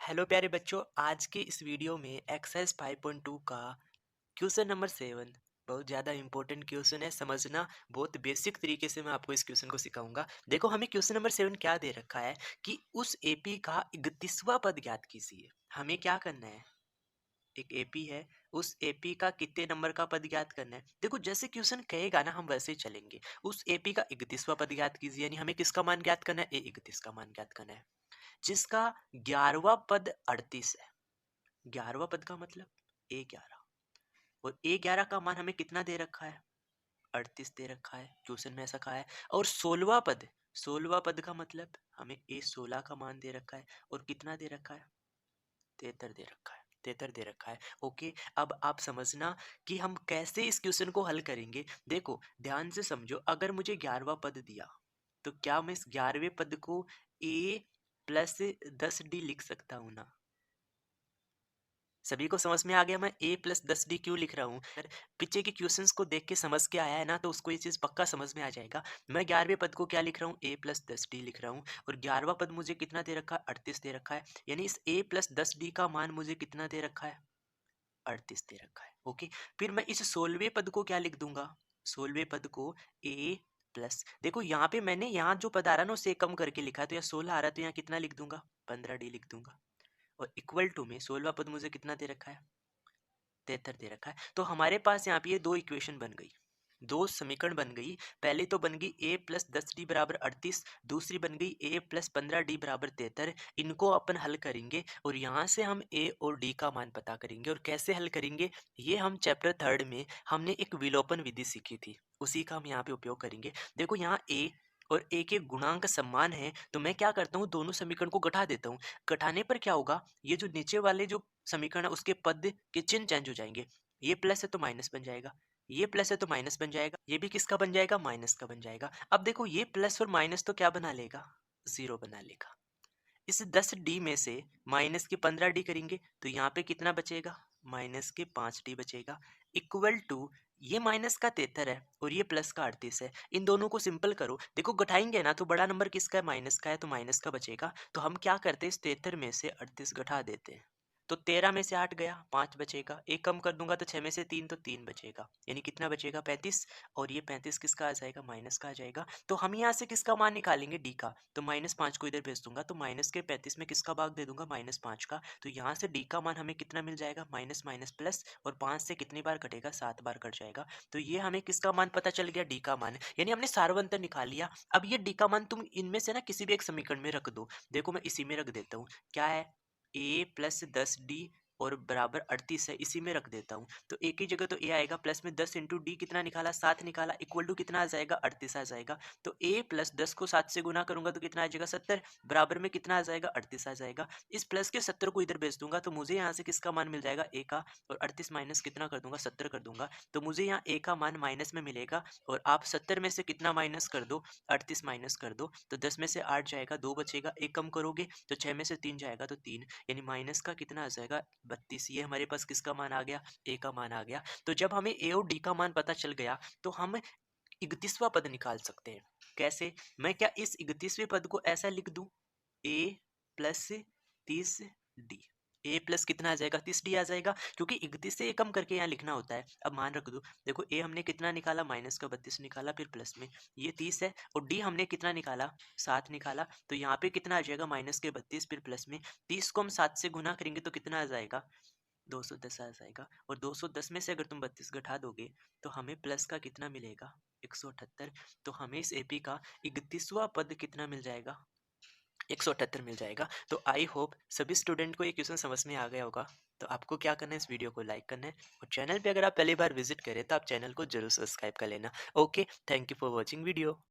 Hello प्यारे बच्चों, आज के इस वीडियो में एक्सरसाइज 5.2 का क्वेश्चन नंबर 7 बहुत ज़्यादा इंपॉर्टेंट क्वेश्चन है। समझना बहुत बेसिक तरीके से मैं आपको इस क्वेश्चन को सिखाऊंगा। देखो, हमें क्वेश्चन नंबर 7 क्या दे रखा है कि उस एपी का 31वां पद ज्ञात कीजिए। हमें क्या करना है, एक एपी है, उस एपी का कितने नंबर का पद ज्ञात करना है। देखो, जैसे क्वेश्चन कहेगा ना हम वैसे ही चलेंगे। उस एपी का 31वां पद ज्ञात कीजिए, यानी हमें किसका मान ज्ञात करना है, A31 का मान ज्ञात करना है, जिसका 11वां पद 38 है। 11वां पद का मतलब A11, और A11 का मान हमें कितना दे रखा है, 38 दे रखा है, क्वेश्चन में ऐसा कहा है। और 16वां पद का मतलब हमें A16 का मान दे रखा है, और कितना दे रखा है, 73 दे रखा है, 73 दे रखा है। ओके, अब आप समझना कि हम कैसे इस क्वेश्चन को हल करेंगे। देखो ध्यान से समझो, अगर मुझे 11वां पद दिया तो क्या मैं इस 11वें पद को A+10D लिख सकता हूँ ना। सभी को समझ में आ गया मैं A+10D क्यों लिख रहा हूँ। अगर पीछे के क्वेश्चंस को देख के समझ के आया है ना, तो उसको ये चीज़ पक्का समझ में आ जाएगा। मैं 11वें पद को क्या लिख रहा हूँ, A+10D लिख रहा हूँ, और 11वां पद मुझे कितना दे रखा है, 38 दे रखा है। यानी इस A+10D का मान मुझे कितना दे रखा है, 38 दे रखा है। ओके, फिर मैं इस 16वें पद को क्या लिख दूंगा, 16वें पद को A प्लस, देखो यहाँ पे मैंने यहाँ जो पद आ रहा है ना उसे कम करके लिखा है, तो यहाँ 16 आ रहा है, तो यहाँ कितना लिख दूंगा, 15D लिख दूंगा। और इक्वल टू में 16वां पद मुझे कितना दे रखा है, 73 दे रखा है। तो हमारे पास यहाँ पे ये दो इक्वेशन बन गई, दो समीकरण बन गई। पहले तो बन गई A+10D बराबर 38, दूसरी बन गई A+15D बराबर 73। इनको अपन हल करेंगे और यहाँ से हम A और D का मान पता करेंगे। और कैसे हल करेंगे, ये हम चैप्टर 3 में हमने एक विलोपन विधि सीखी थी, उसी का हम यहाँ पे उपयोग करेंगे। देखो यहाँ A और A के गुणांक समान है, तो मैं क्या करता हूँ, दोनों समीकरण को घटा देता हूँ। घटाने पर क्या होगा, ये जो नीचे वाले जो समीकरण है उसके पद के चिन्ह चेंज हो जाएंगे। ये प्लस है तो माइनस बन जाएगा, ये प्लस है तो माइनस बन जाएगा, ये भी किसका बन जाएगा, माइनस का बन जाएगा। अब देखो ये प्लस और माइनस तो क्या बना लेगा, जीरो बना लेगा। इस 10D में से माइनस के 15D करेंगे तो यहाँ पे कितना बचेगा, माइनस के 5D बचेगा। इक्वल टू ये माइनस का 73 है और ये प्लस का 38 है। इन दोनों को सिंपल करो, देखो घटाएंगे ना तो बड़ा नंबर किसका है, माइनस का है, तो माइनस का बचेगा। तो हम क्या करते हैं, इस 73 में से 38 घटा देते हैं, तो 13 में से 8 गया, 5 बचेगा। एक कम कर दूंगा तो 6 में से 3, तो 3 बचेगा, यानी कितना बचेगा, 35। और ये 35 किसका आ जाएगा, माइनस का आ जाएगा। तो हम यहाँ से किसका मान निकालेंगे, डी का। तो -5 को इधर भेज दूंगा, तो माइनस के 35 में किसका भाग दे दूंगा, -5 का। तो यहाँ से डी का मान हमें कितना मिल जाएगा, माइनस माइनस प्लस, और 5 से कितनी बार कटेगा, 7 बार कट जाएगा। तो ये हमें किसका मान पता चल गया, डी का मान, यानी हमने सार्वंतर निकाल लिया। अब ये डी का मान तुम इनमें से ना किसी भी एक समीकरण में रख दो। देखो मैं इसी में रख देता हूँ, क्या है, A+10D और बराबर 38 है, इसी में रख देता हूँ। तो ए की जगह तो ए आएगा, प्लस में 10 इंटू डी कितना निकाला, 7 निकाला, इक्वल टू कितना आ जाएगा, 38 आ जाएगा। तो A+10 को 7 से गुना करूंगा तो कितना आ जाएगा, 70, बराबर में कितना आ जाएगा, 38 आ जाएगा। इस प्लस के 70 को इधर भेज दूंगा तो मुझे यहाँ से किसका मान मिल जाएगा, ए का। और 38 माइनस कितना कर दूंगा, 70 कर दूंगा, तो मुझे यहाँ ए का मान माइनस में मिलेगा। और आप 70 में से कितना माइनस कर दो, 38 माइनस कर दो, तो 10 में से 8 जाएगा, 2 बचेगा, एक कम करोगे तो 6 में से 3 जाएगा, तो 3, यानी माइनस का कितना आ जाएगा, 32। ये हमारे पास किसका मान आ गया, ए का मान आ गया। तो जब हमें ए और डी का मान पता चल गया तो हम 31वां पद निकाल सकते हैं। कैसे, मैं क्या इस 31वें पद को ऐसा लिख दूं, A+30D, ए प्लस कितना आ जाएगा, 30D आ जाएगा, क्योंकि 31 से ये कम करके यहाँ लिखना होता है। अब मान रख दो, देखो ए हमने कितना निकाला, माइनस का 32 निकाला, फिर प्लस में ये 30 है, और डी हमने कितना निकाला, 7 निकाला, तो यहाँ पे कितना आ जाएगा, माइनस के 32 फिर प्लस में 30 को हम 7 से गुना करेंगे तो कितना आ जाएगा, 210 आ जाएगा। और 210 में से अगर तुम 32 घटा दोगे तो हमें प्लस का कितना मिलेगा, 178। तो हमें इस एपी का 31वां पद कितना मिल जाएगा, 178 मिल जाएगा। तो आई होप सभी स्टूडेंट को ये क्वेश्चन समझ में आ गया होगा। तो आपको क्या करना है, इस वीडियो को लाइक करना है, और चैनल पे अगर आप पहली बार विजिट करें तो आप चैनल को जरूर सब्सक्राइब कर लेना। Okay, thank you for watching video.